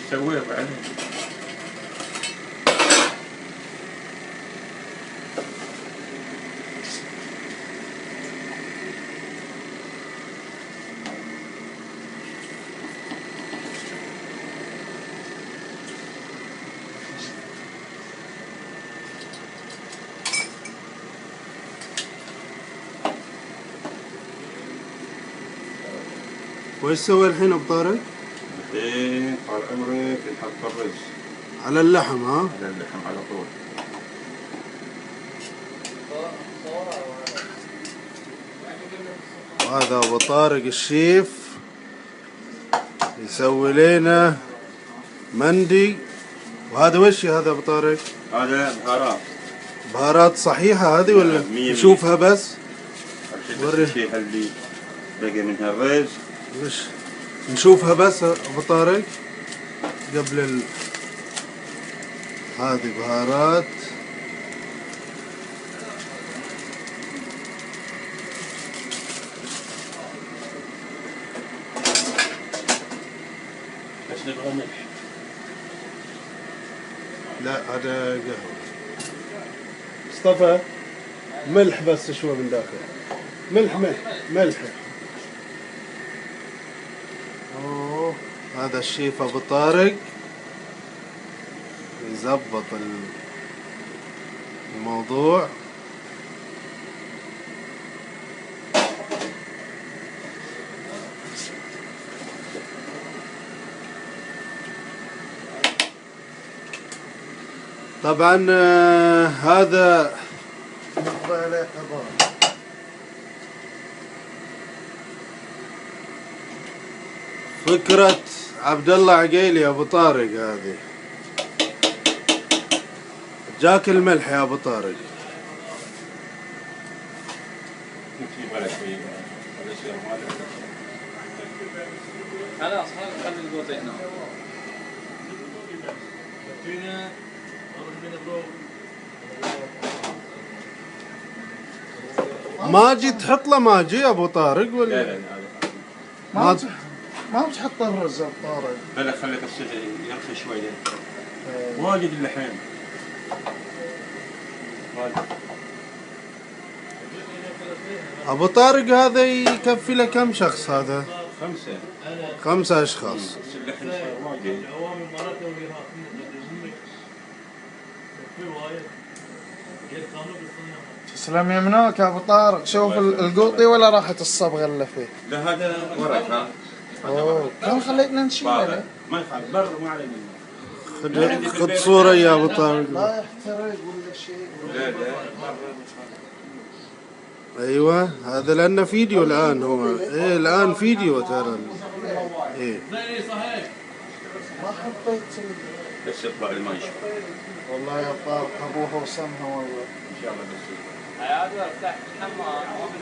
تسويه بعد؟ وإيش سوي الحين أبو طارق؟ الحين طال عمرك نحط الرز على اللحم ها؟ على اللحم على طول. وهذا أبو طارق الشيف يسوي لنا مندي. وهذا وش هذا أبو طارق؟ هذا بهارات. بهارات صحيحة هذه ولا نشوفها بس؟ وري الشيء اللي بقي منها الرز. وش نشوفها بس أبو طارق قبل هذه بهارات. بس نبغى ملح. لا هذا قهوة. مصطفى ملح بس شوي من داخل. ملح. أوه هذا الشيف أبو طارق يزبط الموضوع. طبعا هذا فكرة عبد الله عقيلي يا ابو طارق. هذه جاك الملح يا ابو طارق. خلاص خلي القوطي هنا. ماجي تحط له ماجي يا ابو طارق ولا؟ لا ما بتحط الرز يا ابو طارق. لا خليك الصدر يرخي شوي. واجد اللحم. ابو طارق هذا يكفي له كم شخص هذا؟ 5 اشخاص. بس اللحم صار واجد. تسلم يمناك يا ابو طارق. شوف القوطي ولا راحت الصبغه اللي فيه. لا هذا ورق ها. اوه كم خليتنا نشيله؟ ما يخالف بر ما علينا. خذ صورة يا ابو طارق. لا يحترق ولا شيء. لا ايوه هذا لانه فيديو الان. هو ايه الان فيديو ترى. ايه ما حطيت بس يطلع الماء شوي. والله يا طارق ابوها وسمها والله. ان شاء الله بس. هذا فتحت الحمام.